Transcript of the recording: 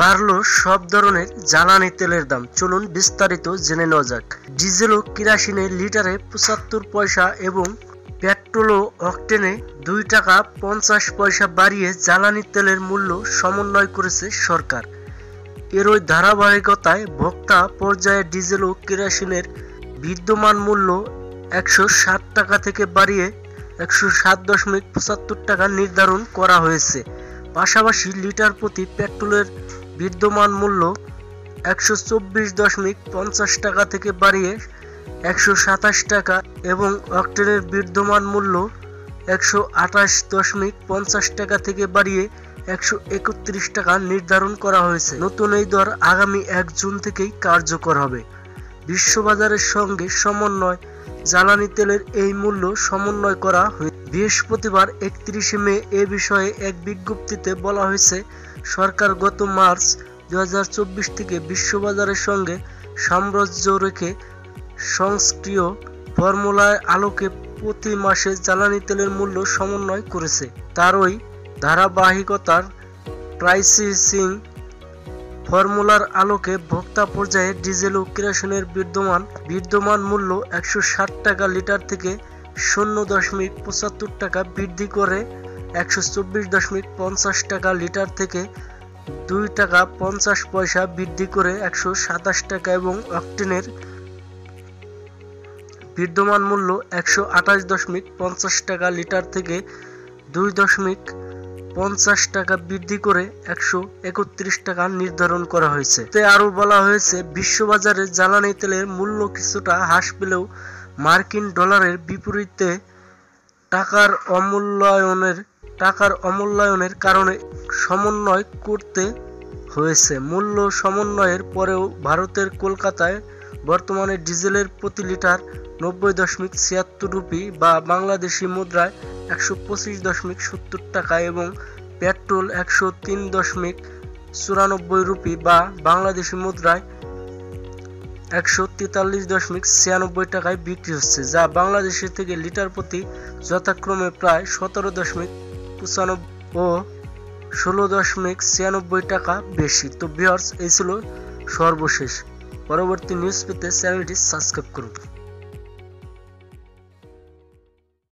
বাড়লো সব ধরনের জ্বালানি তেলের দাম। চলুন বিস্তারিত জেনে নেওয়া যাক। ডিজেল ও কেরোসিনে লিটারে ৭৫ পয়সা এবং পেট্রোল ও অকটেনে ২ টাকা ৫০ পয়সা বাড়িয়ে জ্বালানি তেলের মূল্য সমন্বয় করেছে সরকার। এরই ধারাবাহিকতায় ভোক্তা পর্যায়ে ডিজেল ও কেরোসিনের বিদ্যমান মূল্য ১৬০ টাকা থেকে বাড়িয়ে ১০৭.৭৫ টাকা নির্ধারণ করা হয়েছে। পাশাপাশি লিটার প্রতি পেট্রোলের বিদ্যমান মূল্য ১২৪.৫০ টাকা থেকে বাড়িয়ে ১২৭ টাকা এবং অকটেনের বিদ্যমান মূল্য ১২৮.৫০ টাকা থেকে বাড়িয়ে ১৩১ টাকা নির্ধারণ করা হয়েছে। নতুন এই দর আগামী ১ জুন থেকেই কার্যকর হবে। বিশ্ববাজারের সঙ্গে সমন্বয় জ্বালানি তেলের এই মূল্য সমন্বয় করা হয়েছে। বৃহস্পতিবার ৩১ মে এ বিষয়ে এক বিজ্ঞপ্তিতে বলা হয়েছে, সরকার গত মার্চ ২০২৪ থেকে বিশ্ববাজারের সঙ্গে সামঞ্জস্য রেখে সংশ্লিষ্ট ফর্মুলার আলোকে প্রতি মাসে জ্বালানি তেলের মূল্য সমন্বয় করেছে। তারই ধারাবাহিকতার প্রাইসিং ফর্মুলার আলোকে ভোক্তা পর্যায়ে ডিজেল ও কেরোসিনের বিদ্যমান মূল্য ১৬০ টাকা লিটার থেকে ০.৭৫ টাকা বৃদ্ধি করে ১২৪.৫০ টাকা লিটার থেকে ২ টাকা ৫০ পয়সা বৃদ্ধি করে ১২৭ টাকা এবং অকটেনের বিদ্যমান মূল্য ১২৮.৫০ টাকা লিটার থেকে ২.৫০ টাকা বৃদ্ধি করে ১৩১ টাকা নির্ধারণ করা হয়েছে। এতে আরও বলা হয়েছে, বিশ্ববাজারে জ্বালানি তেলের মূল্য কিছুটা হ্রাস পেলেও মার্কিন ডলারের বিপরীতে টাকার অমূল্যায়নের কারণে সমন্বয় করতে হয়েছে। মূল্য সমন্বয়ের পরেও ভারতের কলকাতায় বর্তমানে ডিজেলের প্রতি লিটার ৯০.৭৬ রুপি বা বাংলাদেশি মুদ্রায় ১২৫.৭০ টাকা এবং পেট্রোল ১০৩.৯৪ রুপি বা বাংলাদেশি মুদ্রায় ১৪৩.৯৬ টাকায় বিক্রি হচ্ছে, যা বাংলাদেশ থেকে লিটার প্রতি যথাক্রমে প্রায় ১৭.৯৫ ও ১৬.৯৬ টাকা বেশি। তো ভিউয়ার্স, এই ছিল সর্বশেষ। পরবর্তী নিউজ পেতে চ্যানেলটি সাবস্ক্রাইব করুন।